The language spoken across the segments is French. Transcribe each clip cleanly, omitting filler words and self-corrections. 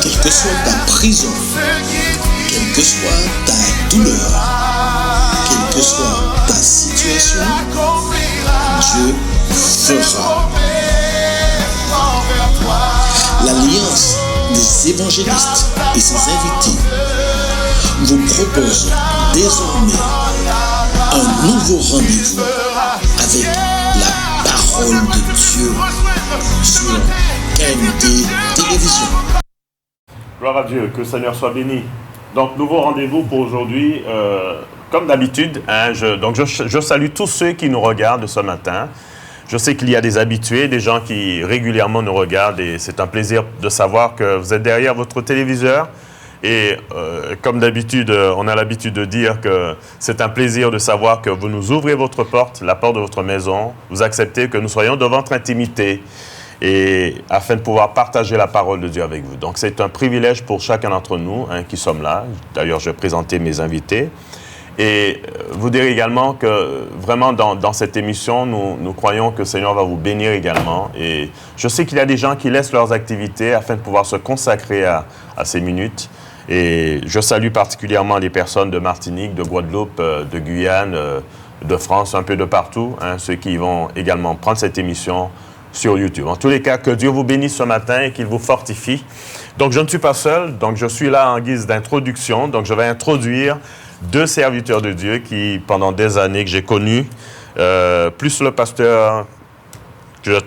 Quelle que soit ta prison, quelle que soit ta douleur, quelle que soit ta situation, Dieu fera. L'Alliance des évangélistes et ses invités vous propose désormais un nouveau rendez-vous avec la parole de Dieu sur KMT Télévision. Gloire à Dieu, que le Seigneur soit béni. Donc, nouveau rendez-vous pour aujourd'hui. Comme d'habitude, je salue tous ceux qui nous regardent ce matin. Je sais qu'il y a des habitués, des gens qui régulièrement nous regardent et c'est un plaisir de savoir que vous êtes derrière votre téléviseur. Et comme d'habitude, on a l'habitude de dire que c'est un plaisir de savoir que vous nous ouvrez votre porte, la porte de votre maison, vous acceptez que nous soyons dans votre intimité et afin de pouvoir partager la parole de Dieu avec vous. Donc c'est un privilège pour chacun d'entre nous qui sommes là. D'ailleurs, je vais présenter mes invités. Et vous dire également que vraiment dans cette émission, nous croyons que le Seigneur va vous bénir également. Et je sais qu'il y a des gens qui laissent leurs activités afin de pouvoir se consacrer à ces minutes. Et je salue particulièrement les personnes de Martinique, de Guadeloupe, de Guyane, de France, un peu de partout, ceux qui vont également prendre cette émission sur YouTube. En tous les cas, que Dieu vous bénisse ce matin et qu'il vous fortifie. Donc, je ne suis pas seul, donc je suis là en guise d'introduction. Donc, je vais introduire deux serviteurs de Dieu qui, pendant des années que j'ai connus, plus le pasteur que je vais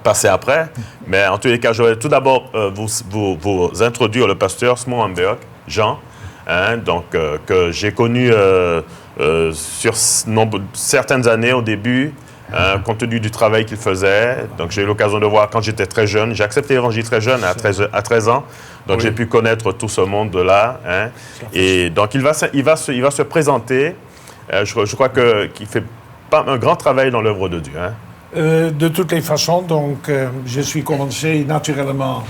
passer après. Mais en tous les cas, je vais tout d'abord vous introduire le pasteur Smon Amberg, Jean, que j'ai connu sur certaines années au début, compte tenu du travail qu'il faisait. Donc, j'ai eu l'occasion de voir quand j'étais très jeune. J'ai accepté l'évangile très jeune, à 13 ans. Donc, oui, j'ai pu connaître tout ce monde-là. Et donc, il va se présenter. Je crois qu'il fait pas un grand travail dans l'œuvre de Dieu. De toutes les façons, donc, je suis commencé naturellement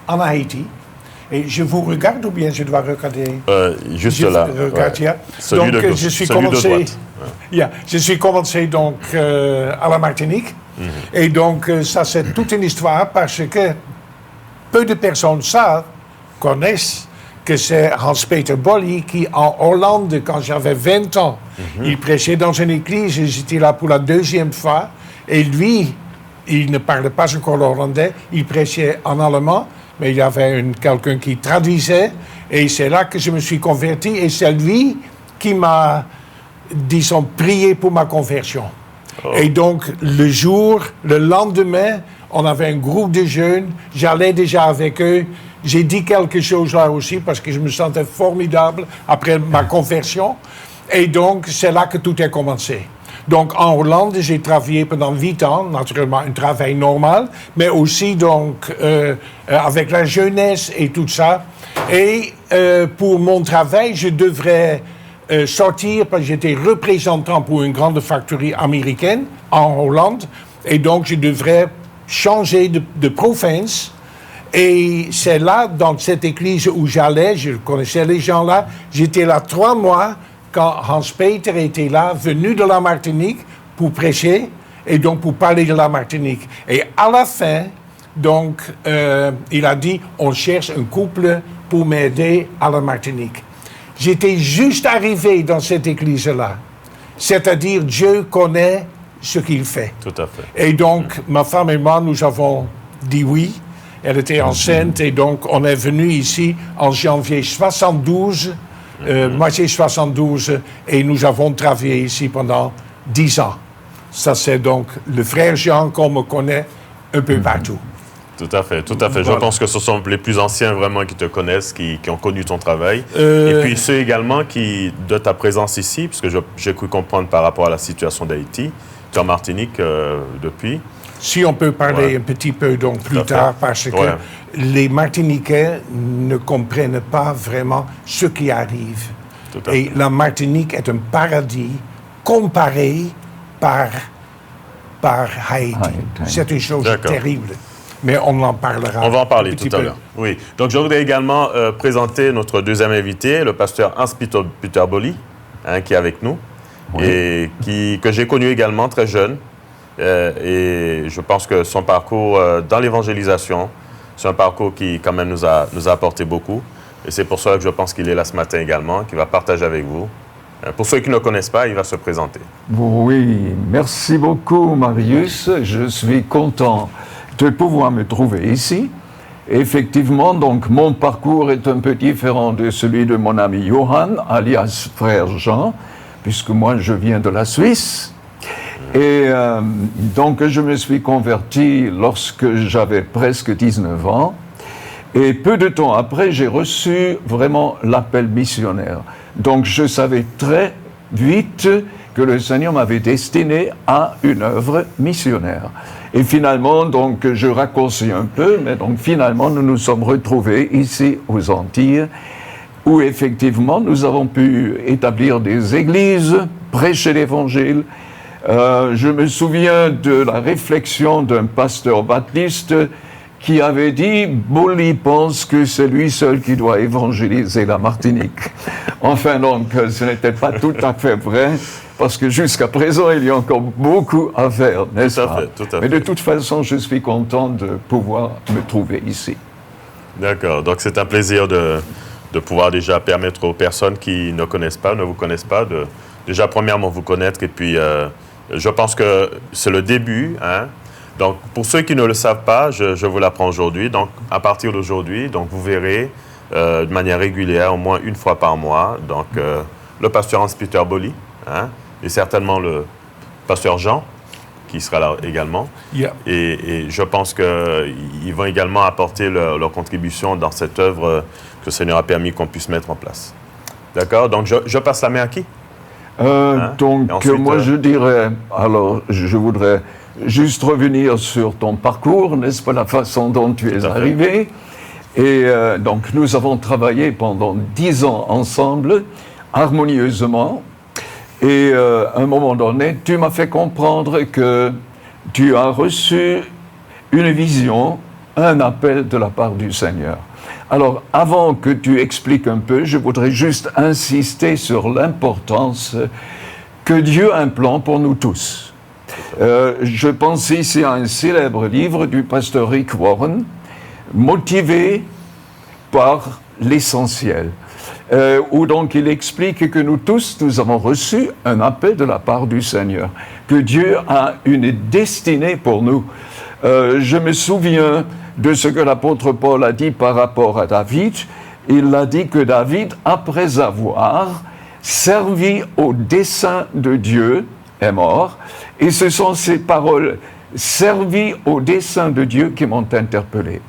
en Haïti. Et je vous regarde ou bien je dois regarder? Juste là. Ouais. Celui donc, de gauche, je suis celui commencé, de droite. Je suis commencé donc à la Martinique. Et donc, ça c'est toute une histoire parce que peu de personnes connaissent que c'est Hans-Peter Bolly qui, en Hollande, quand j'avais 20 ans, il prêchait dans une église et j'étais là pour la deuxième fois. Et lui, il ne parlait pas encore l'hollandais, il prêchait en allemand, mais il y avait quelqu'un qui traduisait. Et c'est là que je me suis converti et c'est lui qui m'a, disons, prié pour ma conversion. Oh. Et donc, le lendemain, on avait un groupe de jeunes, j'allais déjà avec eux. J'ai dit quelque chose là aussi parce que je me sentais formidable après ma conversion. Et donc, c'est là que tout a commencé. Donc, en Hollande, j'ai travaillé pendant 8 ans, naturellement un travail normal, mais aussi donc avec la jeunesse et tout ça. Et pour mon travail, je devrais sortir parce que j'étais représentant pour une grande factory américaine en Hollande. Et donc, je devrais changer de province. Et c'est là, dans cette église où j'allais, je connaissais les gens là, j'étais là 3 mois quand Hans-Peter était là, venu de la Martinique pour prêcher et donc pour parler de la Martinique. Et à la fin, donc, il a dit, on cherche un couple pour m'aider à la Martinique. J'étais juste arrivé dans cette église-là. C'est-à-dire, Dieu connaît ce qu'il fait. Tout à fait. Et donc, ma femme et moi, nous avons dit oui. Elle était enceinte et donc on est venu ici en janvier 72, moitié 72, et nous avons travaillé ici pendant 10 ans. Ça, c'est donc le frère Jean qu'on me connaît un peu partout. Tout à fait, tout à fait. Voilà. Je pense que ce sont les plus anciens vraiment qui te connaissent, qui ont connu ton travail. Et puis ceux également qui, de ta présence ici, parce que j'ai cru comprendre par rapport à la situation d'Haïti, tu es en Martinique depuis. Si on peut parler un petit peu donc plus tard, parce que les Martiniquais ne comprennent pas vraiment ce qui arrive. Et la Martinique est un paradis comparé par Haïti. C'est une chose terrible. Mais on en parlera. On va en parler tout à l'heure. Oui. Donc, je voudrais également présenter notre deuxième invité, le pasteur Hans-Peter Bolly, qui est avec nous, et que j'ai connu également très jeune. Et je pense que son parcours dans l'évangélisation C'est un parcours qui, quand même, nous a apporté beaucoup. Et c'est pour cela que je pense qu'il est là ce matin également, qu'il va partager avec vous. Pour ceux qui ne le connaissent pas, il va se présenter. Oui, merci beaucoup, Marius. Je suis content de pouvoir me trouver ici. Effectivement, donc, mon parcours est un peu différent de celui de mon ami Johan, alias Frère Jean, puisque moi, je viens de la Suisse. Et donc, je me suis converti lorsque j'avais presque 19 ans. Et peu de temps après, j'ai reçu vraiment l'appel missionnaire. Donc, je savais très vite que le Seigneur m'avait destiné à une œuvre missionnaire. Et finalement, donc, je raccourcis un peu, mais donc, finalement, nous nous sommes retrouvés ici aux Antilles, où effectivement, nous avons pu établir des églises, prêcher l'Évangile. Je me souviens de la réflexion d'un pasteur baptiste qui avait dit « Boli pense que c'est lui seul qui doit évangéliser la Martinique ». Enfin, donc, ce n'était pas tout à fait vrai, parce que jusqu'à présent, il y a encore beaucoup à faire, n'est-ce pas? Tout à fait. Mais de toute façon, je suis content de pouvoir me trouver ici. D'accord. Donc, c'est un plaisir de pouvoir déjà permettre aux personnes qui ne connaissent pas, ne vous connaissent pas, de déjà, premièrement, vous connaître. Et puis, je pense que c'est le début, hein. Donc, pour ceux qui ne le savent pas, je vous l'apprends aujourd'hui. Donc, à partir d'aujourd'hui, donc vous verrez de manière régulière, au moins une fois par mois, donc le pasteur Hans-Peter Boli, hein, et certainement le pasteur Jean, qui sera là également. Yeah. Et je pense qu'ils vont également apporter leur contribution dans cette œuvre que le Seigneur a permis qu'on puisse mettre en place. D'accord? Donc, je passe la main à qui? Donc, ensuite, moi, je dirais, alors, je voudrais juste revenir sur ton parcours, n'est-ce pas, la façon dont tu es arrivé. Et donc, nous avons travaillé pendant 10 ans ensemble, harmonieusement. Et à un moment donné, tu m'as fait comprendre que tu as reçu une vision, un appel de la part du Seigneur. Alors, avant que tu expliques un peu, je voudrais juste insister sur l'importance que Dieu a un plan pour nous tous. Je pense ici à un célèbre livre du pasteur Rick Warren, Motivé par l'essentiel, où donc il explique que nous tous, nous avons reçu un appel de la part du Seigneur, que Dieu a une destinée pour nous. Je me souviens de ce que l'apôtre Paul a dit par rapport à David. Il a dit que David, après avoir servi au dessein de Dieu, est mort. Et ce sont ces paroles, servi au dessein de Dieu, qui m'ont interpellé.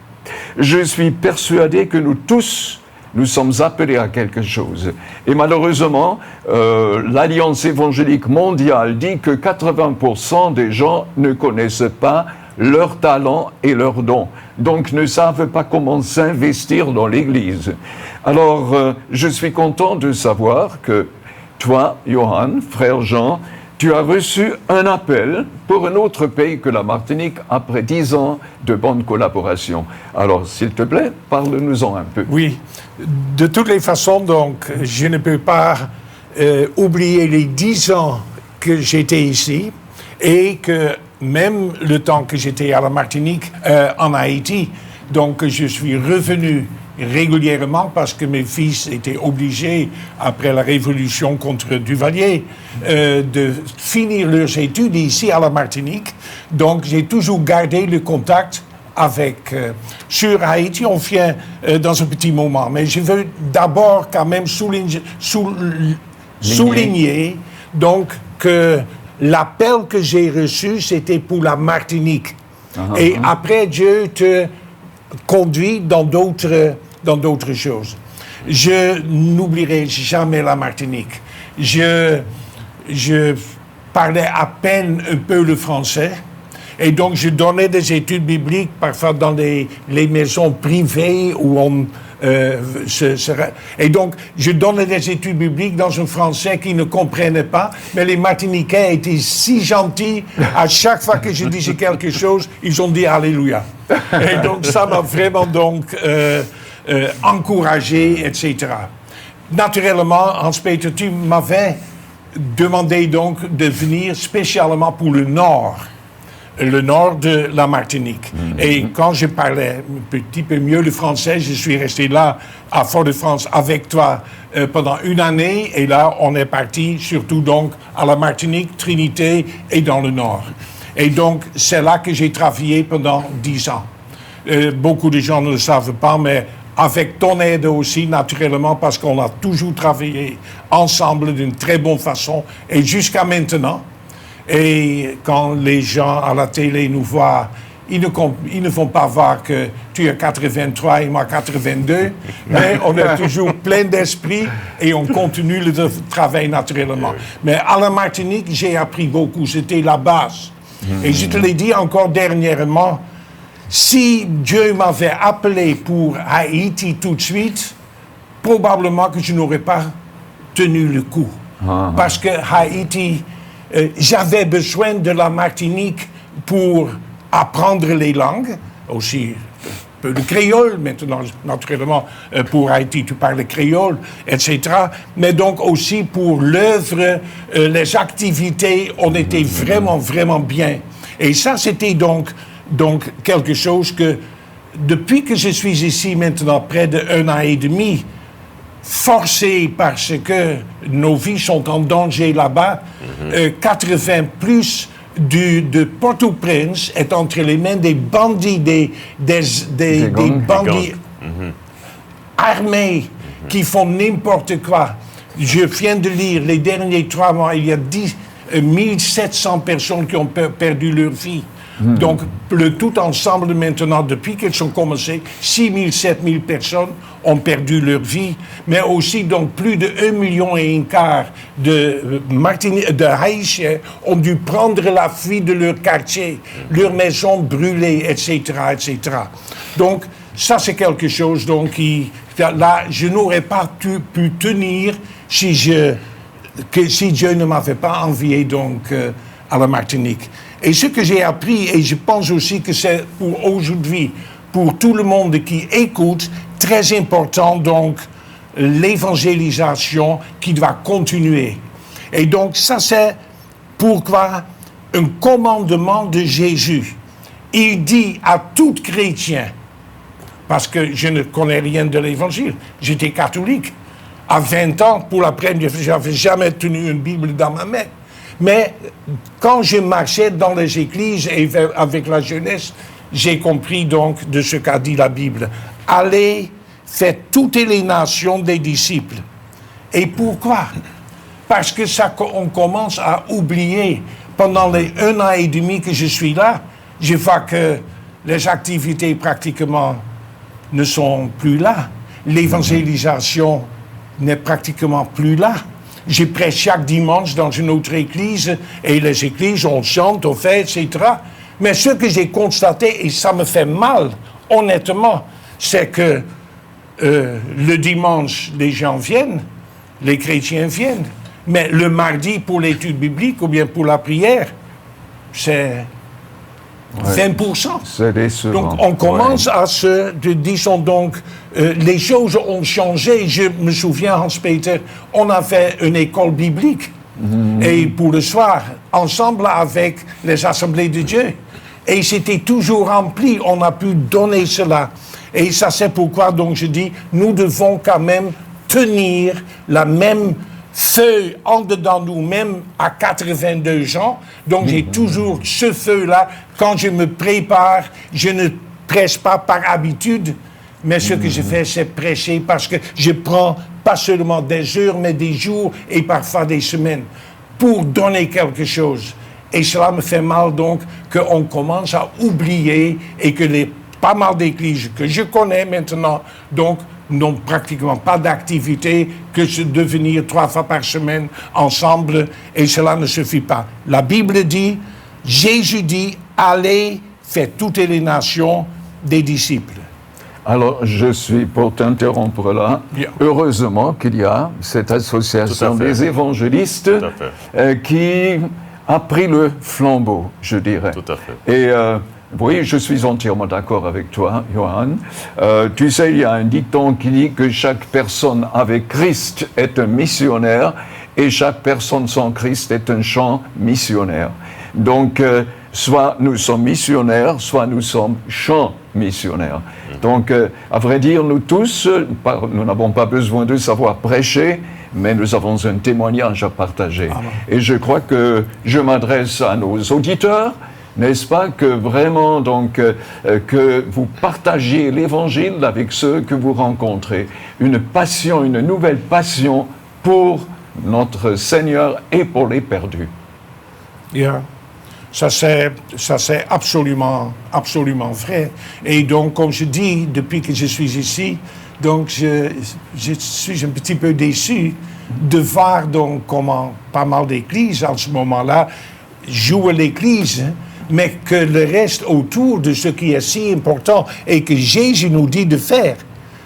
Je suis persuadé que nous tous, nous sommes appelés à quelque chose. Et malheureusement, l'Alliance évangélique mondiale dit que 80% des gens ne connaissent pas leurs talents et leurs dons, donc ne savent pas comment s'investir dans l'Église. Alors, je suis content de savoir que toi, Johan, frère Jean, tu as reçu un appel pour un autre pays que la Martinique après 10 ans de bonne collaboration. Alors, s'il te plaît, parle-nous-en un peu. Oui, de toutes les façons, donc, je ne peux pas oublier les 10 ans que j'étais ici et que même le temps que j'étais à la Martinique, en Haïti, donc je suis revenu régulièrement parce que mes fils étaient obligés, après la révolution contre Duvalier, de finir leurs études ici à la Martinique. Donc j'ai toujours gardé le contact avec... sur Haïti, on vient dans un petit moment, mais je veux d'abord quand même souligner donc que l'appel que j'ai reçu, c'était pour la Martinique. Et après, Dieu te conduit dans d'autres choses. Je n'oublierai jamais la Martinique. Je parlais à peine un peu le français. Et donc, je donnais des études bibliques, parfois dans les maisons privées où on... Et donc, je donnais des études bibliques dans un français qui ne comprenait pas, mais les Martiniquais étaient si gentils. À chaque fois que je disais quelque chose, ils ont dit Alléluia. Et donc, ça m'a vraiment donc encouragé, etc. Naturellement, Hans-Peter, tu m'avais demandé donc de venir spécialement pour le Nord. le nord de la Martinique. Et quand je parlais un petit peu mieux le français, je suis resté là à Fort-de-France avec toi pendant une année. Et là, on est parti surtout donc à la Martinique, Trinité et dans le nord. Et donc, c'est là que j'ai travaillé pendant 10 ans. Beaucoup de gens ne le savent pas, mais avec ton aide aussi, naturellement, parce qu'on a toujours travaillé ensemble d'une très bonne façon et jusqu'à maintenant. Et quand les gens à la télé nous voient, ils ne font pas voir que tu as 83 et moi 82, mais on est toujours plein d'esprit et on continue le travail naturellement. Mais à la Martinique, j'ai appris beaucoup, c'était la base. Et je te l'ai dit encore dernièrement, si Dieu m'avait appelé pour Haïti tout de suite, probablement que je n'aurais pas tenu le coup. Parce que Haïti, j'avais besoin de la Martinique pour apprendre les langues, aussi un peu le créole, maintenant, naturellement, pour Haïti, tu parles le créole, etc. Mais donc aussi pour l'œuvre, les activités, on était vraiment, vraiment bien. Et ça, c'était donc quelque chose que, depuis que je suis ici maintenant, près d'1 an et demi, forcé parce que nos vies sont en danger là-bas, 80 plus de Port-au-Prince est entre les mains des bandits, des bandits armés qui font n'importe quoi. Je viens de lire, les derniers 3 mois, il y a 1700 personnes qui ont perdu leur vie. Donc, le tout ensemble maintenant, depuis qu'elles ont commencé, 6 000, 7 000 personnes ont perdu leur vie, mais aussi donc plus de 1,5 million de Haïtiens ont dû prendre la fuite de leur quartier, leurs maisons brûlées, etc., etc. Donc, ça c'est quelque chose donc qui, là, je n'aurais pas pu tenir si Dieu ne m'avait pas envié donc à la Martinique. Et ce que j'ai appris, et je pense aussi que c'est pour aujourd'hui, pour tout le monde qui écoute, très important, donc, l'évangélisation qui doit continuer. Et donc, ça, c'est pourquoi un commandement de Jésus. Il dit à tout chrétien, parce que je ne connais rien de l'évangile, j'étais catholique. À 20 ans, pour la première fois, je n'avais jamais tenu une Bible dans ma main. Mais quand je marchais dans les églises et avec la jeunesse, j'ai compris donc de ce qu'a dit la Bible. Allez, faites toutes les nations des disciples. Et pourquoi? Parce que on commence à oublier. Pendant les 1 an et demi que je suis là, je vois que les activités pratiquement ne sont plus là. L'évangélisation n'est pratiquement plus là. Je prêche chaque dimanche dans une autre église, et les églises, on chante, on fait, etc. Mais ce que j'ai constaté, et ça me fait mal, honnêtement, c'est que le dimanche, les gens viennent, les chrétiens viennent, mais le mardi, pour l'étude biblique ou bien pour la prière, c'est 20%. C'est décevant. Donc, on commence à disons donc, les choses ont changé. Je me souviens, Hans-Peter, on a fait une école biblique. Et pour le soir, ensemble avec les assemblées de Dieu. Et c'était toujours rempli. On a pu donner cela. Et ça, c'est pourquoi, donc, je dis, nous devons quand même tenir la même feu en dedans nous-mêmes à 82 ans. Donc, j'ai toujours ce feu-là. Quand je me prépare, je ne prêche pas par habitude, mais ce que je fais, c'est prêcher parce que je prends pas seulement des heures, mais des jours et parfois des semaines pour donner quelque chose. Et cela me fait mal, donc, qu'on commence à oublier et que pas mal d'églises que je connais maintenant, donc, n'ont pratiquement pas d'activité que de venir 3 fois par semaine ensemble, et cela ne suffit pas. La Bible dit, Jésus dit, allez, faites toutes les nations des disciples. Alors, je suis pour t'interrompre là. Bien. Heureusement qu'il y a cette association des évangélistes qui a pris le flambeau, je dirais. Tout à fait. Et oui, je suis entièrement d'accord avec toi, Johan. Tu sais, il y a un dicton qui dit que chaque personne avec Christ est un missionnaire et chaque personne sans Christ est un champ missionnaire. Donc, soit nous sommes missionnaires, soit nous sommes champs missionnaires. Donc, à vrai dire, nous tous, nous n'avons pas besoin de savoir prêcher, mais nous avons un témoignage à partager. Et je crois que je m'adresse à nos auditeurs, n'est-ce pas, que vraiment, donc, que vous partagiez l'Évangile avec ceux que vous rencontrez. Une passion, une nouvelle passion pour notre Seigneur et pour les perdus. Yeah. Ça c'est absolument vrai. Et donc, comme je dis, depuis que je suis ici, donc je suis un petit peu déçu de voir donc comment pas mal d'églises en ce moment-là jouent l'église, mais que le reste autour de ce qui est si important et que Jésus nous dit de faire.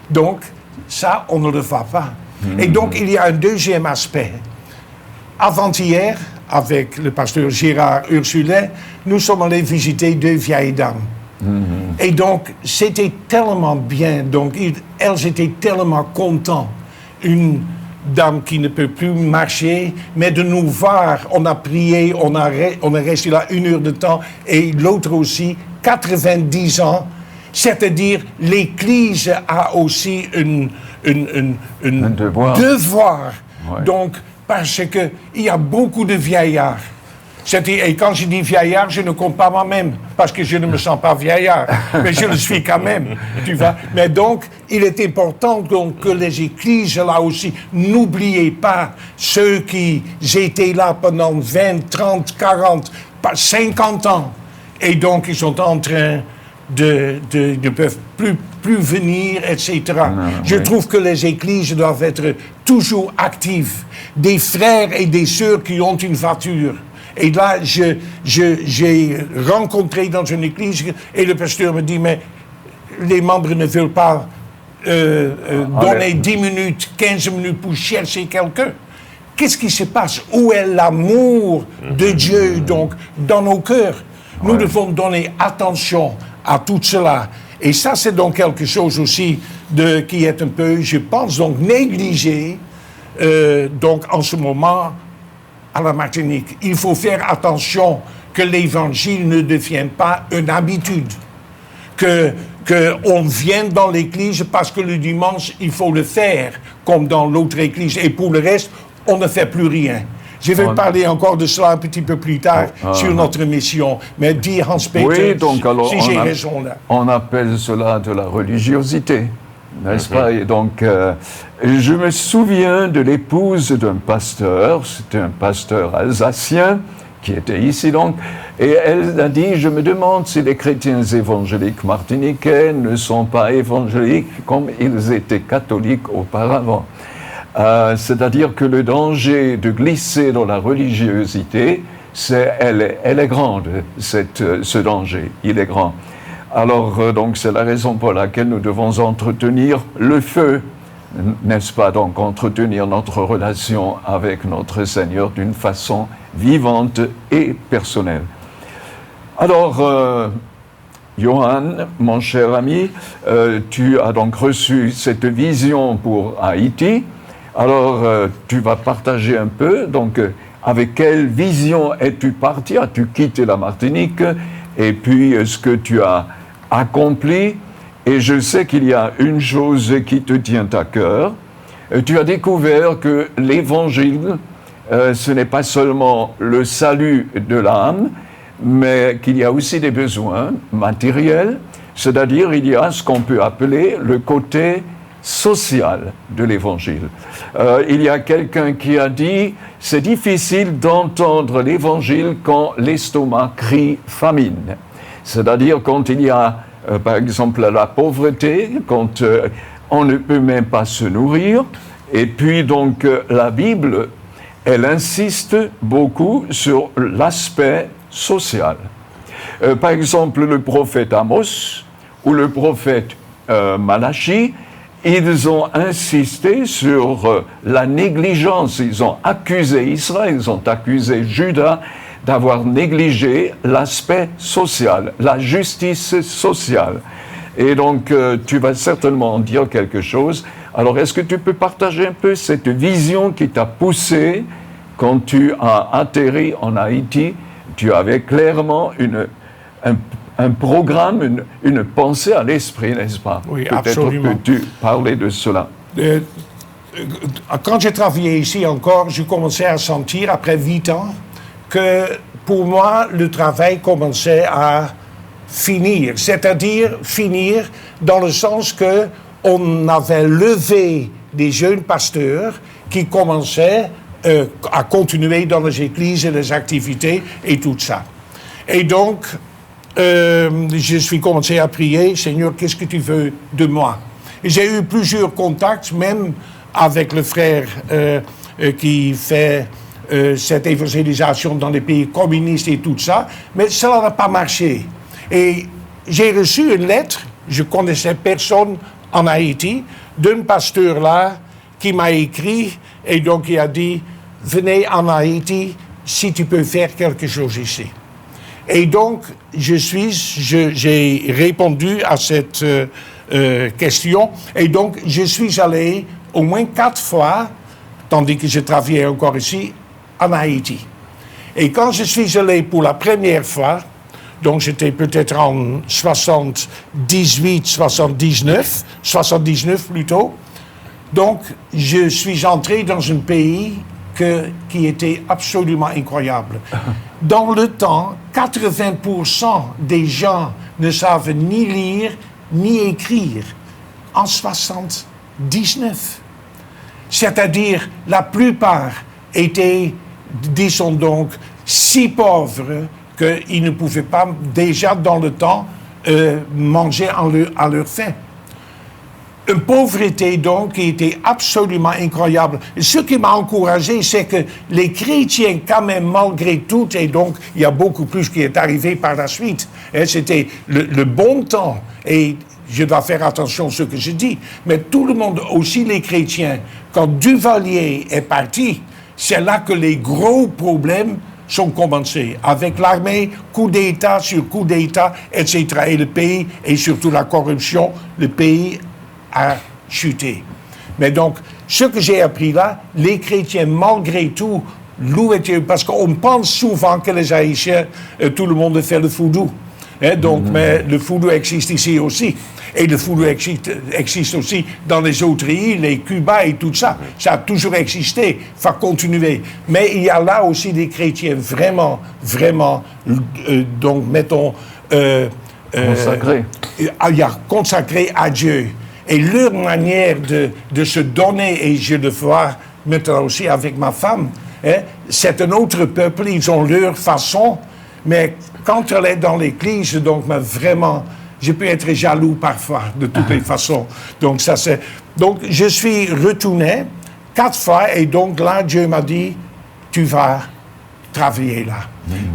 Donc, ça, on ne le fait pas. Et donc, il y a un deuxième aspect. Avant-hier, avec le pasteur Gérard Ursulet, nous sommes allés visiter 2 vieilles dames. Et donc, c'était tellement bien. Donc, elles étaient tellement contentes. Une dame qui ne peut plus marcher, mais de nous voir, on a prié, on est resté là 1 heure de temps, et l'autre aussi, 90 ans. C'est-à-dire, l'Église a aussi un devoir. Ouais. Donc, parce qu'il y a beaucoup de vieillards. Et quand je dis vieillard, je ne compte pas moi-même, parce que je ne me sens pas vieillard, mais je le suis quand même, tu vois. Mais donc, il est important donc, que les églises, là aussi, n'oubliez pas ceux qui étaient là pendant 20, 30, 40, 50 ans, et donc ils sont en train ne peuvent plus venir, etc. Je trouve que les églises doivent être toujours actives. Des frères et des sœurs qui ont une voiture. Et là, j'ai rencontré dans une église et le pasteur me dit, mais les membres ne veulent pas donner 10 minutes, 15 minutes pour chercher quelqu'un. Qu'est-ce qui se passe? Où est l'amour de Dieu donc dans nos cœurs? Nous devons donner attention à tout cela. Et ça, c'est donc quelque chose aussi qui est un peu, je pense, donc négligé donc en ce moment à la Martinique. Il faut faire attention que l'Évangile ne devienne pas une habitude. Qu'on vienne dans l'église parce que le dimanche, il faut le faire, comme dans l'autre église. Et pour le reste, on ne fait plus rien. Je vais parler encore de cela un petit peu plus tard sur notre mission. Mais dis Hans-Peter, si j'ai raison là. On appelle cela de la religiosité, n'est-ce pas? Et donc, je me souviens de l'épouse d'un pasteur, c'était un pasteur alsacien, qui était ici donc, et elle a dit, je me demande si les chrétiens évangéliques martiniquais ne sont pas évangéliques comme ils étaient catholiques auparavant. C'est-à-dire que le danger de glisser dans la religiosité, elle est grande, ce danger, il est grand. Alors, donc, c'est la raison pour laquelle nous devons entretenir le feu, n'est-ce pas? Donc, entretenir notre relation avec notre Seigneur d'une façon vivante et personnelle. Alors, Johan, mon cher ami, tu as donc reçu cette vision pour Haïti. Alors, tu vas partager un peu, donc, avec quelle vision es-tu parti? As-tu quitté la Martinique? Et puis, ce que tu as accompli? Et je sais qu'il y a une chose qui te tient à cœur. Tu as découvert que l'Évangile, ce n'est pas seulement le salut de l'âme, mais qu'il y a aussi des besoins matériels, c'est-à-dire il y a ce qu'on peut appeler le côté social de l'Évangile. Il y a quelqu'un qui a dit « c'est difficile d'entendre l'Évangile quand l'estomac crie famine ». C'est-à-dire quand il y a, par exemple, la pauvreté, quand on ne peut même pas se nourrir. Et puis donc la Bible, elle insiste beaucoup sur l'aspect social. Par exemple, le prophète Amos ou le prophète Malachi, ils ont insisté sur la négligence. Ils ont accusé Israël, ils ont accusé Juda d'avoir négligé l'aspect social, la justice sociale. Et donc, tu vas certainement en dire quelque chose. Alors, est-ce que tu peux partager un peu cette vision qui t'a poussé quand tu as atterri en Haïti? tu avais clairement un programme, une pensée à l'esprit, n'est-ce pas? Oui, peut-être absolument. que tu parlais de cela. Quand j'ai travaillé ici encore, je commençais à sentir, après 8 ans, que pour moi, le travail commençait à finir. C'est-à-dire finir dans le sens que on avait levé des jeunes pasteurs qui commençaient à continuer dans les églises et les activités et tout ça. Et donc, je suis commencé à prier, Seigneur, qu'est-ce que tu veux de moi? Et j'ai eu plusieurs contacts, même avec le frère qui fait cette évangélisation dans les pays communistes et tout ça, mais cela n'a pas marché. Et j'ai reçu une lettre, je connaissais personne en Haïti, d'un pasteur là qui m'a écrit et donc il a dit, venez en Haïti si tu peux faire quelque chose ici. Et donc, j'ai répondu à cette question. Et donc, je suis allé au moins 4 fois, tandis que je travaillais encore ici, en Haïti. Et quand je suis allé pour la première fois, donc j'étais peut-être en 79 plutôt, donc je suis entré dans un pays qui était absolument incroyable. Dans le temps, 80% des gens ne savent ni lire ni écrire. En 79. C'est-à-dire, la plupart étaient, disons donc, si pauvres qu'ils ne pouvaient pas, déjà dans le temps, manger à leur faim. Une pauvreté, donc, qui était absolument incroyable. Et ce qui m'a encouragé, c'est que les chrétiens, quand même, malgré tout, et donc, il y a beaucoup plus qui est arrivé par la suite, hein, c'était le bon temps, et je dois faire attention à ce que je dis, mais tout le monde, aussi les chrétiens, quand Duvalier est parti, c'est là que les gros problèmes sont commencés, avec l'armée, coup d'État sur coup d'État, etc. Et le pays, et surtout la corruption, le pays a chuté. Mais donc, ce que j'ai appris là, les chrétiens, malgré tout, louent Dieu, parce qu'on pense souvent que les Haïtiens, tout le monde fait le foudou. Hein, donc, mais le foudou existe ici aussi. Et le foudou existe aussi dans les autres îles, les Cuba et tout ça. Ça a toujours existé, il faut continuer. Mais il y a là aussi des chrétiens vraiment, donc mettons... consacrés à Dieu. Et leur manière de se donner, et je le vois maintenant aussi avec ma femme, hein, c'est un autre peuple, ils ont leur façon, mais quand elle est dans l'église, donc mais vraiment, je peux être jaloux parfois, de toutes les façons. Donc, donc, je suis retourné 4 fois, et donc là, Dieu m'a dit, tu vas travailler là.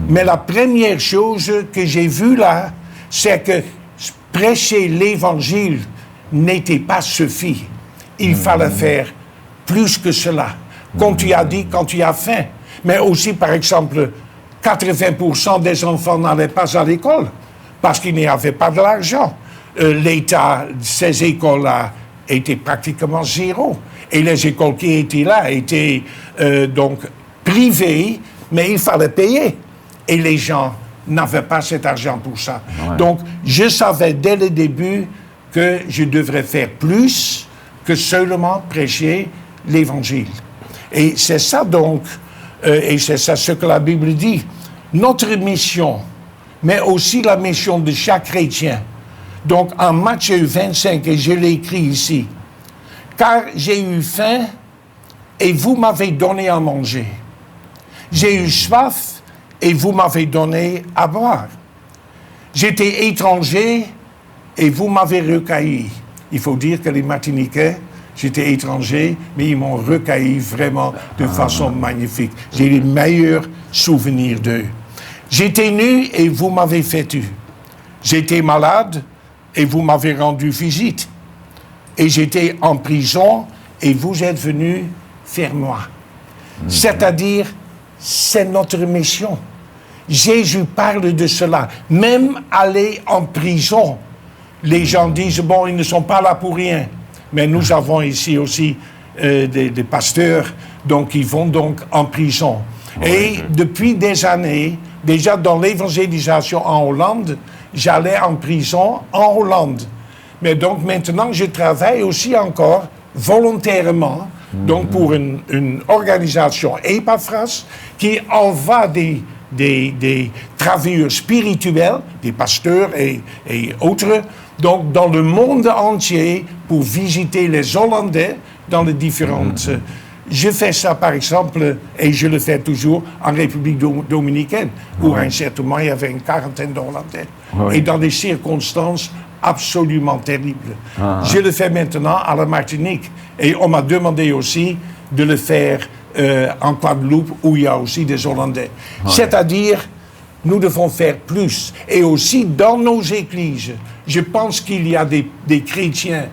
Mais la première chose que j'ai vue là, c'est que prêcher l'évangile n'était pas suffi. Il fallait faire plus que cela. Comme tu as dit, quand tu as faim. Mais aussi, par exemple, 80% des enfants n'allaient pas à l'école parce qu'ils n'y avaient pas de l'argent. L'État, ces écoles-là, étaient pratiquement zéro. Et les écoles qui étaient là étaient donc privées, mais il fallait payer. Et les gens n'avaient pas cet argent pour ça. Ouais. Donc, je savais dès le début que je devrais faire plus que seulement prêcher l'Évangile. Et c'est ça donc, et c'est ça ce que la Bible dit, notre mission, mais aussi la mission de chaque chrétien. Donc en Matthieu 25, et je l'ai écrit ici, « Car j'ai eu faim et vous m'avez donné à manger. J'ai eu soif et vous m'avez donné à boire. J'étais étranger et vous m'avez recueilli. » Il faut dire que les Martiniquais, j'étais étranger, mais ils m'ont recueilli vraiment de façon magnifique. J'ai les meilleurs souvenirs d'eux. J'étais nu et vous m'avez vêtu. J'étais malade et vous m'avez rendu visite. Et j'étais en prison et vous êtes venus vers moi. C'est-à-dire, c'est notre mission. Jésus parle de cela. Même aller en prison, les gens disent, bon, ils ne sont pas là pour rien. Mais nous avons ici aussi des pasteurs, donc ils vont donc en prison. Et depuis des années, déjà dans l'évangélisation en Hollande, j'allais en prison en Hollande. Mais donc maintenant, je travaille aussi encore volontairement donc pour une organisation Epaphras qui envoie des travailleurs spirituels, des pasteurs et autres, donc dans le monde entier pour visiter les Hollandais dans les différentes... Je fais ça, par exemple, et je le fais toujours, en République dominicaine, où à un certain moment, il y avait une quarantaine d'Hollandais. Et dans des circonstances absolument terribles. Je le fais maintenant à la Martinique. Et on m'a demandé aussi de le faire en Guadeloupe, où il y a aussi des Hollandais. C'est-à-dire, nous devons faire plus. Et aussi dans nos églises, je pense qu'il y a des chrétiens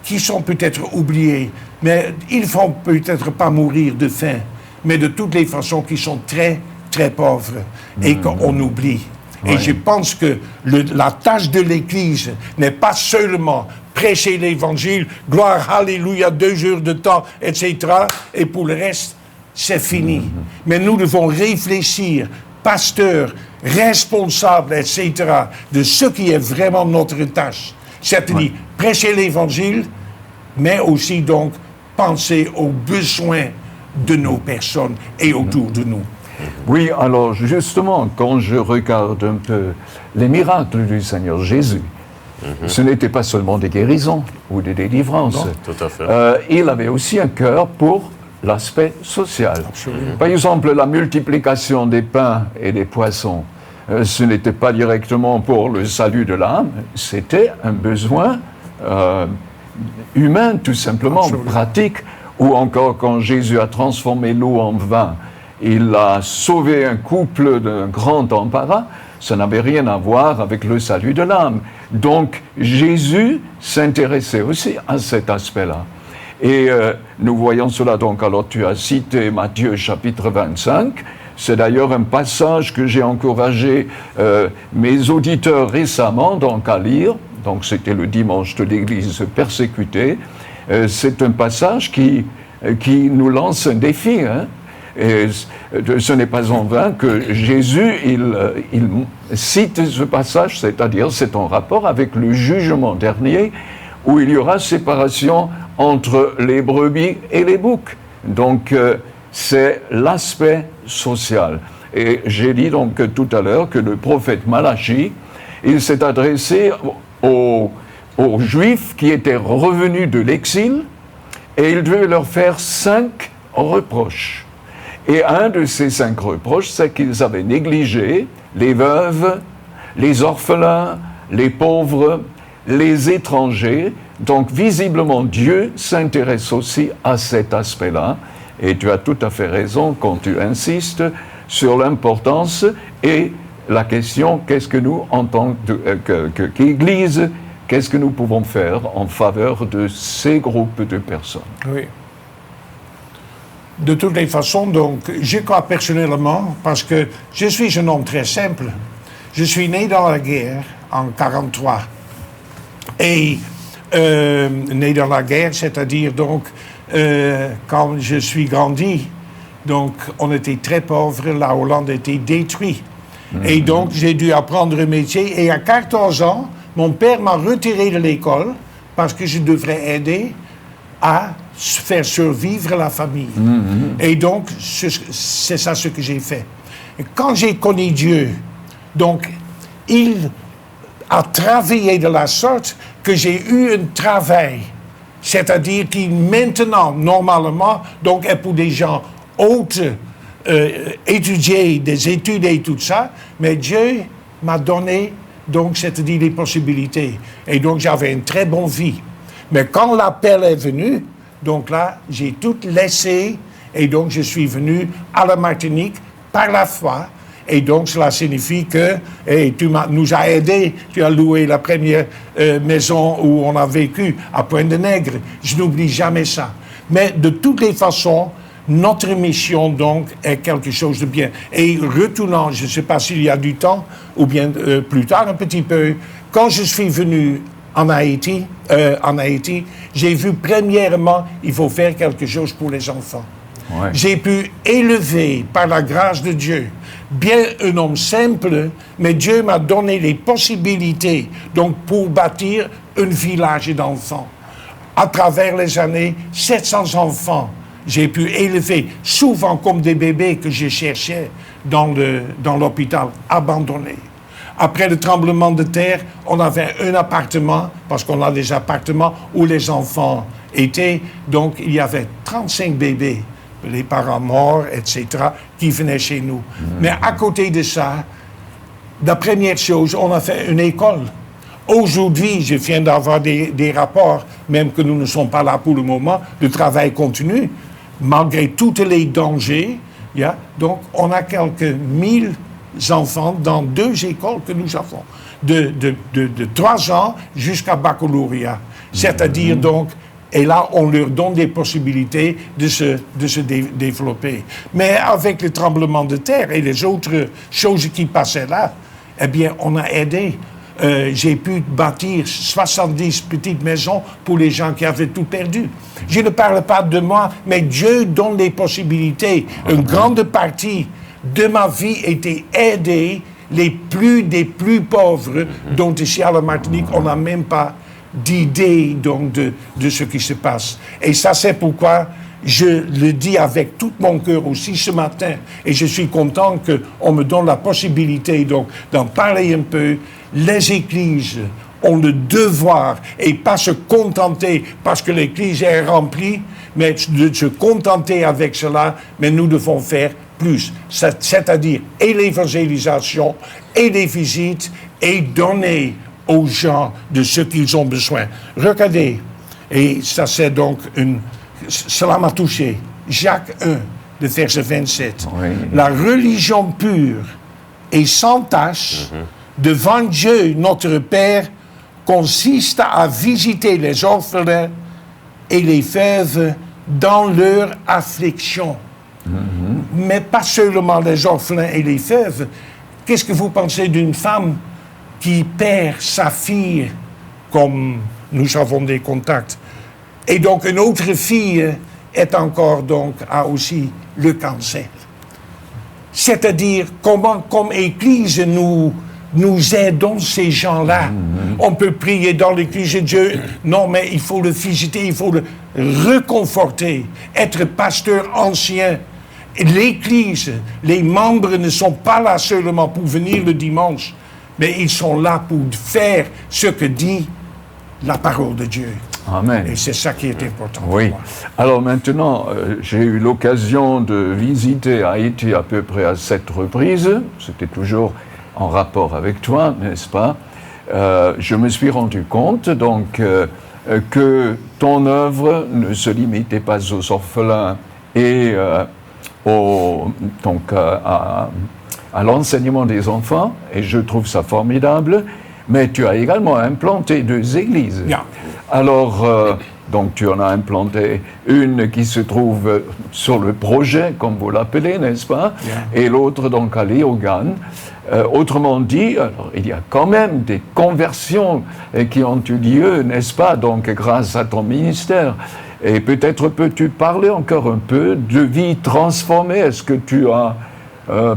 qui sont peut-être oubliés, mais ils ne vont peut-être pas mourir de faim, mais de toutes les façons qui sont très, très pauvres et qu'on oublie. Et je pense que la tâche de l'Église n'est pas seulement prêcher l'Évangile, gloire, alléluia, 2 heures de temps, etc. Et pour le reste, c'est fini. Mais nous devons réfléchir, pasteurs, responsables, etc., de ce qui est vraiment notre tâche. C'est-à-dire prêcher l'Évangile, mais aussi donc penser aux besoins de nos personnes et autour de nous. Oui, alors justement, quand je regarde un peu les miracles du Seigneur Jésus, ce n'était pas seulement des guérisons ou des délivrances. Non, tout à fait. Il avait aussi un cœur pour l'aspect social. Absolument. Par exemple, la multiplication des pains et des poissons, ce n'était pas directement pour le salut de l'âme, c'était un besoin humain, tout simplement, pratique, ou encore quand Jésus a transformé l'eau en vin, il a sauvé un couple d'un grand embarras, ça n'avait rien à voir avec le salut de l'âme. Donc Jésus s'intéressait aussi à cet aspect-là. Et nous voyons cela donc, alors tu as cité Matthieu chapitre 25, c'est d'ailleurs un passage que j'ai encouragé mes auditeurs récemment donc à lire, donc c'était le dimanche de l'Église persécutée. C'est un passage qui nous lance un défi, hein. Et ce n'est pas en vain que Jésus, il cite ce passage, c'est-à-dire c'est en rapport avec le jugement dernier, où il y aura séparation entre les brebis et les boucs. Donc c'est l'aspect social. Et j'ai dit donc tout à l'heure que le prophète Malachi, il s'est adressé aux Juifs qui étaient revenus de l'exil, et il devait leur faire 5 reproches. Et un de ces 5 reproches, c'est qu'ils avaient négligé les veuves, les orphelins, les pauvres, les étrangers. Donc visiblement, Dieu s'intéresse aussi à cet aspect-là. Et tu as tout à fait raison quand tu insistes sur l'importance et la question, qu'est-ce que nous, en tant qu'Église, qu'est-ce que nous pouvons faire en faveur de ces groupes de personnes? Oui. De toutes les façons, donc, je crois personnellement, parce que je suis un homme très simple. Je suis né dans la guerre en 1943. Et né dans la guerre, c'est-à-dire donc, quand je suis grandi, donc, on était très pauvres, la Hollande était détruite. Et donc, j'ai dû apprendre un métier. Et à 14 ans, mon père m'a retiré de l'école parce que je devrais aider à faire survivre la famille. Et donc, c'est ça ce que j'ai fait. Et quand j'ai connu Dieu, donc, il a travaillé de la sorte que j'ai eu un travail. C'est-à-dire qu'il maintenant, normalement, donc, est pour des gens autres, étudier des études et tout ça, mais Dieu m'a donné, donc, c'est-à-dire les possibilités. Et donc, j'avais une très bonne vie. Mais quand l'appel est venu, donc là, j'ai tout laissé, et donc je suis venu à la Martinique par la foi. Et donc, cela signifie que tu nous as aidés, tu as loué la première maison où on a vécu, à Pointe-de-Nègre. Je n'oublie jamais ça. Mais de toutes les façons, notre mission, donc, est quelque chose de bien. Et retournant, je ne sais pas s'il y a du temps, ou bien plus tard un petit peu, quand je suis venu en Haïti, j'ai vu premièrement, il faut faire quelque chose pour les enfants. Ouais. J'ai pu élever, par la grâce de Dieu, bien un homme simple, mais Dieu m'a donné les possibilités donc pour bâtir un village d'enfants. À travers les années, 700 enfants, j'ai pu élever, souvent comme des bébés que je cherchais dans l'hôpital, abandonnés. Après le tremblement de terre, on avait un appartement, parce qu'on a des appartements où les enfants étaient. Donc, il y avait 35 bébés, les parents morts, etc., qui venaient chez nous. Mais à côté de ça, la première chose, on a fait une école. Aujourd'hui, je viens d'avoir des rapports, même que nous ne sommes pas là pour le moment, le travail continue, malgré tous les dangers. Donc, on a quelques 1000 enfants dans 2 écoles que nous avons, de 3 ans jusqu'à baccalauréat. C'est-à-dire donc, et là, on leur donne des possibilités de se développer. Mais avec le tremblement de terre et les autres choses qui passaient là, eh bien, on a aidé. J'ai pu bâtir 70 petites maisons pour les gens qui avaient tout perdu. Je ne parle pas de moi, mais Dieu donne des possibilités. Une grande partie de ma vie était aidée des plus pauvres, dont ici à la Martinique, on n'a même pas d'idée donc de ce qui se passe. Et ça, c'est pourquoi je le dis avec tout mon cœur aussi ce matin. Et je suis content qu'on me donne la possibilité donc d'en parler un peu. Les églises ont le devoir, et pas se contenter parce que l'église est remplie, mais de se contenter avec cela, mais nous devons faire plus. C'est-à-dire, et l'évangélisation, et les visites, et donner aux gens de ce qu'ils ont besoin. Regardez, et ça c'est donc cela m'a touché. Jacques 1, le verset 27. Oui. La religion pure et sans tache devant Dieu, notre Père, consiste à visiter les orphelins et les veuves dans leur affliction. Mais pas seulement les orphelins et les veuves. Qu'est-ce que vous pensez d'une femme qui perd sa fille, comme nous avons des contacts, et donc une autre fille est encore donc a aussi le cancer. C'est-à-dire comment, comme Église, nous aidons ces gens-là. On peut prier dans l'Église de Dieu. Non, mais il faut le visiter, il faut le reconforter. Être pasteur ancien. L'Église, les membres ne sont pas là seulement pour venir le dimanche, mais ils sont là pour faire ce que dit la parole de Dieu. Amen. Et c'est ça qui est important Oui. pour moi. Alors maintenant, j'ai eu l'occasion de visiter Haïti à peu près à 7 reprises. C'était toujours en rapport avec toi, n'est-ce pas? Je me suis rendu compte donc que ton œuvre ne se limitait pas aux orphelins et à l'enseignement des enfants, et je trouve ça formidable, mais tu as également implanté 2 églises. Yeah. Alors, donc tu en as implanté une qui se trouve sur le projet, comme vous l'appelez, n'est-ce pas? Yeah. Et l'autre donc à Léogane. Autrement dit, alors, il y a quand même des conversions qui ont eu lieu, n'est-ce pas? Donc grâce à ton ministère. Et peut-être peux-tu parler encore un peu de vie transformée? Est-ce que tu as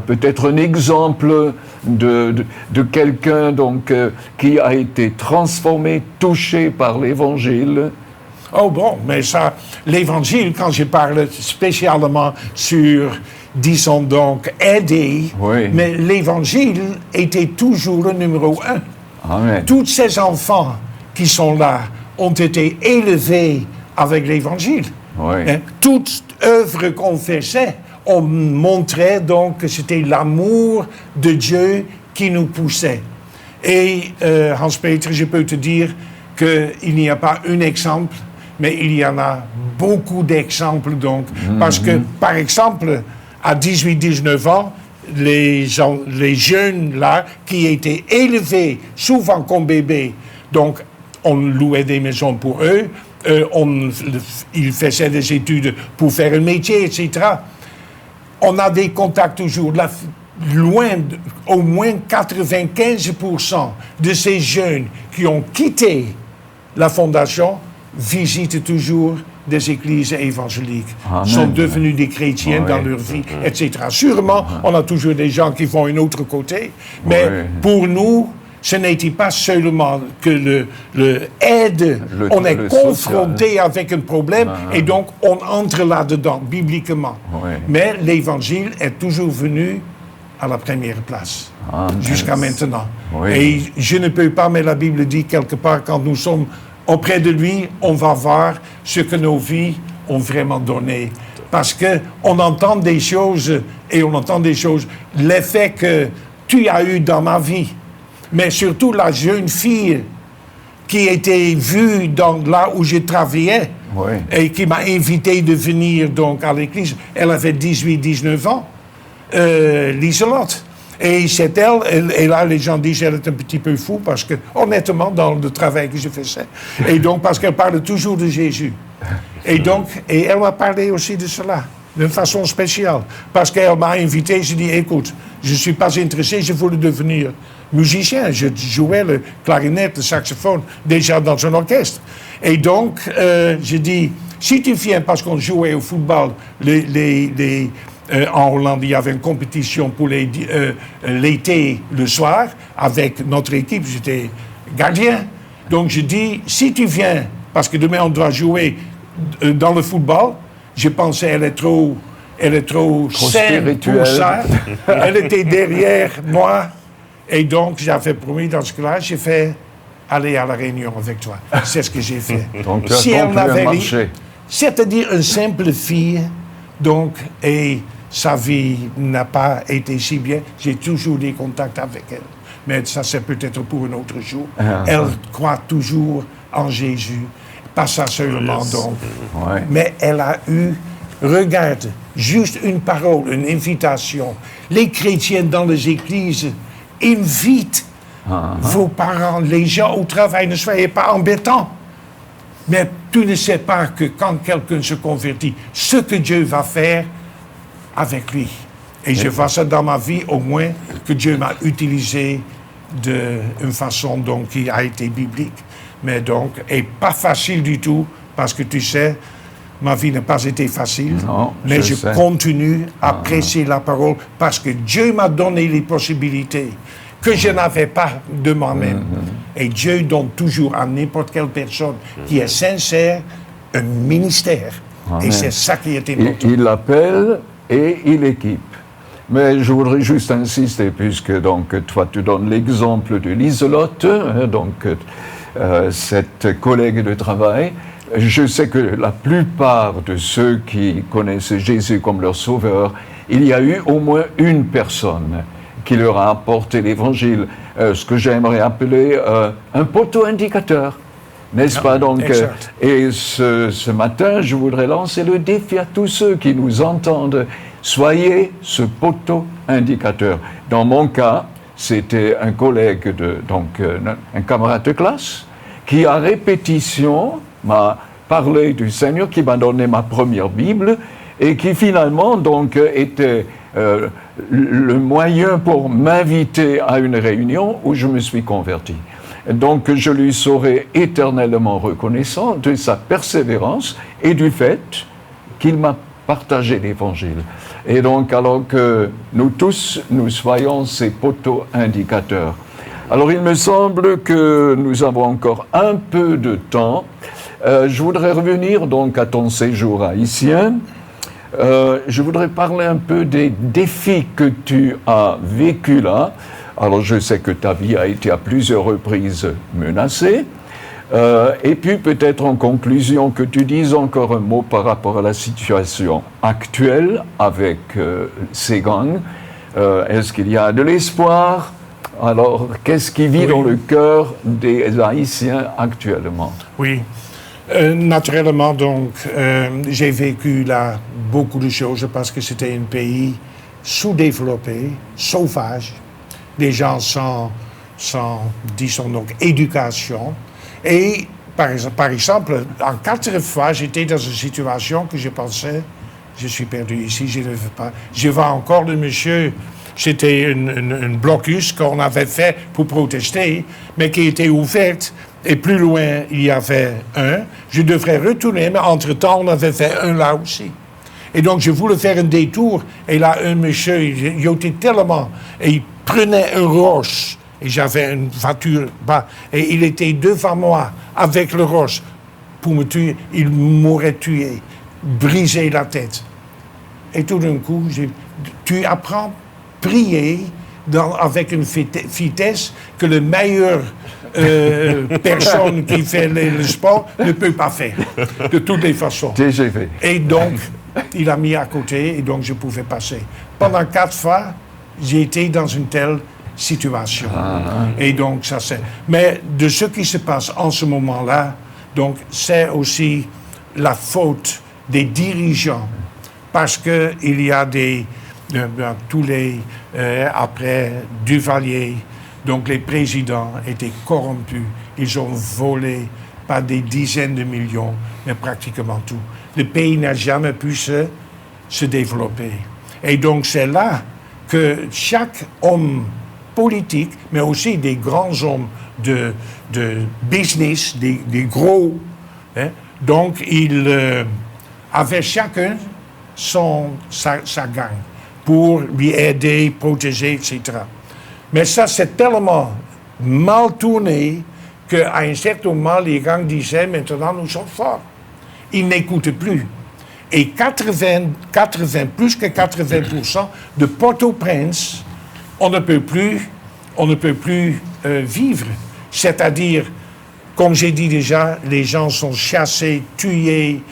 peut-être un exemple de quelqu'un donc qui a été transformé, touché par l'Évangile? Oh bon, mais ça, l'Évangile, quand je parle spécialement sur, disons donc, aider, Oui. mais l'Évangile était toujours le numéro 1. Amen. Tous ces enfants qui sont là ont été élevés avec l'Évangile. Oui. Hein? Toute œuvre qu'on faisait, on montrait donc que c'était l'amour de Dieu qui nous poussait. Et Hans-Peter, je peux te dire qu'il n'y a pas un exemple, mais il y en a beaucoup d'exemples donc. Parce que, par exemple, à 18-19 ans, les jeunes là, qui étaient élevés souvent comme bébés, donc on louait des maisons pour eux, ils faisaient des études pour faire un métier, etc. On a des contacts toujours. Au moins 95% de ces jeunes qui ont quitté la fondation visitent toujours des églises évangéliques, Amen. sont devenus des chrétiens dans leur vie, etc. Sûrement, on a toujours des gens qui vont un autre côté, mais pour nous, ce n'était pas seulement que le aide, on est confronté avec un problème et donc on entre là-dedans, bibliquement. Mais l'Évangile est toujours venu à la première place, jusqu'à maintenant. Et je ne peux pas, mais la Bible dit quelque part, quand nous sommes auprès de lui, on va voir ce que nos vies ont vraiment donné. Parce qu'on entend des choses, et on entend des choses, l'effet que tu as eu dans ma vie, mais surtout la jeune fille qui était vue là où je travaillais et qui m'a invité de venir donc à l'église. Elle avait 18-19 ans, Lieselotte. Et c'est elle, et là les gens disent qu'elle est un petit peu fou parce que, honnêtement, dans le travail que je faisais, et donc parce qu'elle parle toujours de Jésus. Et donc, et elle m'a parlé aussi de cela, d'une façon spéciale. Parce qu'elle m'a invité, je dis, écoute, je ne suis pas intéressé, je voulais devenir musicien. Je jouais le clarinette, le saxophone, déjà dans un orchestre. Et donc, je dis, si tu viens, parce qu'on jouait au football, en Hollande, il y avait une compétition pour l'été, le soir, avec notre équipe, j'étais gardien. Donc je dis, si tu viens, parce que demain on doit jouer dans le football, je pensais elle est trop saine pour ça. Elle était derrière moi. Et donc j'avais promis dans ce cas-là, j'ai fait aller à la réunion avec toi. C'est ce que j'ai fait. Donc, si elle m'avait c'est-à-dire une simple fille, donc, et sa vie n'a pas été si bien. J'ai toujours des contacts avec elle. Mais ça, c'est peut-être pour un autre jour. Elle croit toujours en Jésus. Pas ça seulement, donc. Mais elle a eu, regarde, juste une parole, une invitation. Les chrétiens dans les églises invitent vos parents, les gens au travail. Ne soyez pas embêtants. Mais tu ne sais pas que quand quelqu'un se convertit, ce que Dieu va faire avec lui. Et je vois ça dans ma vie, au moins, que Dieu m'a utilisé d'une façon donc, qui a été biblique. Mais donc, et pas facile du tout, parce que tu sais, ma vie n'a pas été facile. Non, mais je continue à prêcher la parole, parce que Dieu m'a donné les possibilités que je n'avais pas de moi-même. Et Dieu donne toujours à n'importe quelle personne qui est sincère un ministère. Et c'est ça qui est important. Il l'appelle et il équipe. Mais je voudrais juste insister, puisque donc, toi tu donnes l'exemple de Lieselotte, donc cette collègue de travail. Je sais que la plupart de ceux qui connaissent Jésus comme leur sauveur, il y a eu au moins une personne qui leur a apporté l'évangile, ce que j'aimerais appeler un poteau indicateur. N'est-ce pas donc et ce matin, je voudrais lancer le défi à tous ceux qui nous entendent. Soyez ce poteau indicateur. Dans mon cas, c'était un collègue, un camarade de classe, qui à répétition m'a parlé du Seigneur, qui m'a donné ma première Bible, et qui finalement donc était le moyen pour m'inviter à une réunion où je me suis converti. Donc je lui serai éternellement reconnaissant de sa persévérance et du fait qu'il m'a partagé l'Évangile. Et donc alors que nous tous, nous soyons ces poteaux indicateurs. Alors il me semble que nous avons encore un peu de temps. Je voudrais revenir donc à ton séjour haïtien. Je voudrais parler un peu des défis que tu as vécus là. Alors je sais que ta vie a été à plusieurs reprises menacée. Et puis peut-être en conclusion que tu dises encore un mot par rapport à la situation actuelle avec ces gangs. Est-ce qu'il y a de l'espoir? Alors qu'est-ce qui vit dans le cœur des Haïtiens actuellement? Oui. Naturellement, donc, j'ai vécu là beaucoup de choses parce que c'était un pays sous-développé, sauvage, des gens sans disons donc, éducation. Et par exemple, en 4 fois, j'étais dans une situation que je pensais, je suis perdu ici, je ne veux pas. Je vois encore le monsieur c'était un blocus qu'on avait fait pour protester, mais qui était ouverte. Et plus loin, il y avait un. Je devrais retourner, mais entre-temps, on avait fait un là aussi. Et donc, je voulais faire un détour. Et là, un monsieur, il était tellement... Et il prenait un roche. Et j'avais une voiture bas. Et il était devant moi, avec le roche, pour me tuer. Il m'aurait tué, brisé la tête. Et tout d'un coup, tu apprends à prier avec une vitesse que le meilleur personne qui fait le sport ne peut pas faire, de toutes les façons. TGV. Et donc, il a mis à côté, et donc je pouvais passer. Pendant 4 fois, j'ai été dans une telle situation. Et donc, ça c'est... Mais de ce qui se passe en ce moment-là, donc, c'est aussi la faute des dirigeants. Parce qu'il y a tous les... après Duvalier, donc les présidents étaient corrompus. Ils ont volé pas des dizaines de millions, mais pratiquement tout. Le pays n'a jamais pu se développer. Et donc c'est là que chaque homme politique, mais aussi des grands hommes de business, des gros, hein, donc ils avaient chacun sa gang pour lui aider, protéger, etc. Mais ça, c'est tellement mal tourné qu'à un certain moment, les gangs disaient, maintenant, nous sommes forts. Ils n'écoutent plus. Et plus que 80% de Port-au-Prince, on ne peut plus vivre. C'est-à-dire, comme j'ai dit déjà, les gens sont chassés, tués,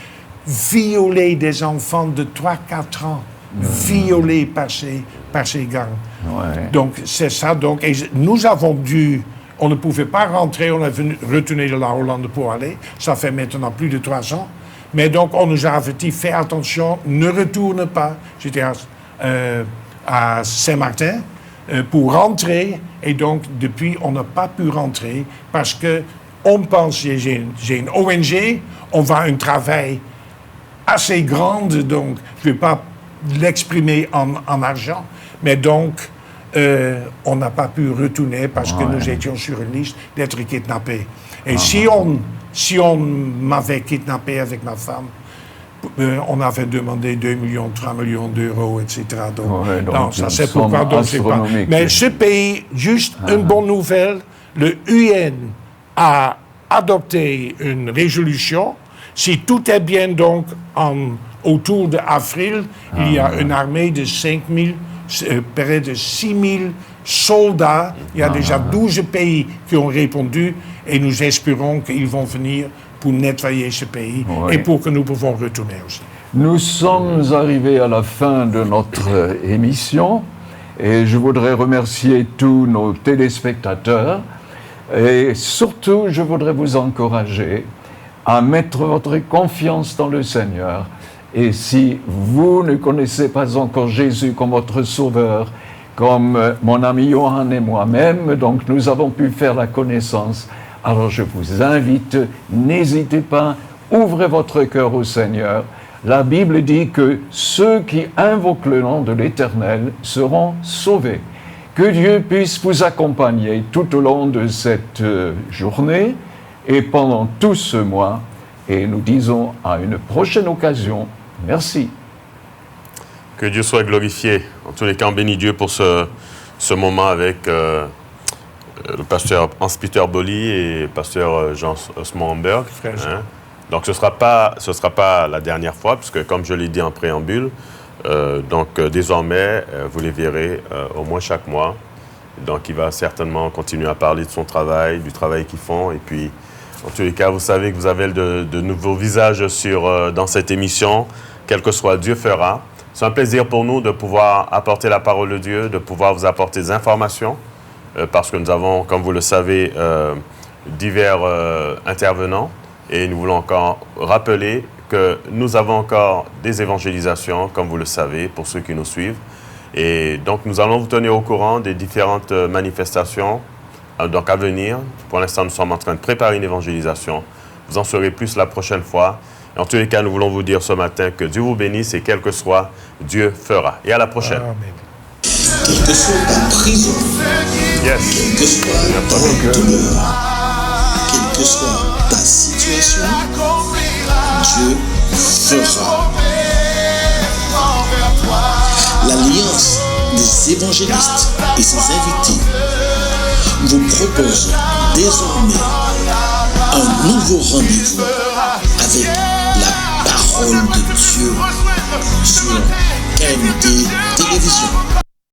violés, des enfants de 3-4 ans, violés par ces gangs. Ouais. Donc, c'est ça. Donc, et nous avons on ne pouvait pas rentrer, on a retourné de la Hollande pour aller. Ça fait maintenant plus de 3 ans. Mais donc, on nous a averti, fais attention, ne retourne pas. J'étais à Saint-Martin pour rentrer. Et donc, depuis, on n'a pas pu rentrer parce que on pense, j'ai une ONG, on va un travail assez grand, donc je ne vais pas l'exprimer en argent, mais donc, on n'a pas pu retourner parce que nous étions sur une liste d'être kidnappés. Et si on m'avait kidnappé avec ma femme, on avait demandé 2 millions, 3 millions d'euros, etc. Donc non, ça c'est pourquoi donc c'est pas. Mais ce pays, juste une bonne nouvelle, le UN a adopté une résolution. Si tout est bien donc autour d'avril, il y a une armée de 5 000, près de 6 000 soldats. Il y a déjà 12 pays qui ont répondu et nous espérons qu'ils vont venir pour nettoyer ce pays et pour que nous pouvons retourner aussi. Nous sommes arrivés à la fin de notre émission et je voudrais remercier tous nos téléspectateurs et surtout je voudrais vous encourager à mettre votre confiance dans le Seigneur. Et si vous ne connaissez pas encore Jésus comme votre sauveur, comme mon ami Johan et moi-même, donc nous avons pu faire la connaissance, alors je vous invite, n'hésitez pas, ouvrez votre cœur au Seigneur. La Bible dit que ceux qui invoquent le nom de l'Éternel seront sauvés. Que Dieu puisse vous accompagner tout au long de cette journée et pendant tout ce mois. Et nous disons à une prochaine occasion, merci. Que Dieu soit glorifié. En tous les cas, on bénit Dieu pour ce moment avec le pasteur Hans-Peter Bolly et le pasteur Jean Smorenberg. Hein. Donc, ce sera pas la dernière fois, puisque comme je l'ai dit en préambule, désormais, vous les verrez au moins chaque mois. Donc, il va certainement continuer à parler de son travail, du travail qu'ils font. Et puis, en tous les cas, vous savez que vous avez de nouveaux visages dans cette émission. Quel que soit, Dieu fera. C'est un plaisir pour nous de pouvoir apporter la parole de Dieu, de pouvoir vous apporter des informations, parce que nous avons, comme vous le savez, divers intervenants. Et nous voulons encore rappeler que nous avons encore des évangélisations, comme vous le savez, pour ceux qui nous suivent. Et donc, nous allons vous tenir au courant des différentes manifestations donc à venir. Pour l'instant, nous sommes en train de préparer une évangélisation. Vous en saurez plus la prochaine fois. Et en tous les cas, nous voulons vous dire ce matin que Dieu vous bénisse et quel que soit, Dieu fera. Et à la prochaine. Amen. Quelle que soit ta prison, Yes. quelle que soit ta douleur, quelle que soit ta situation, Dieu fera. L'Alliance des évangélistes et ses invités vous propose désormais un nouveau rendez-vous avec la parole de Dieu sur KMT Télévision.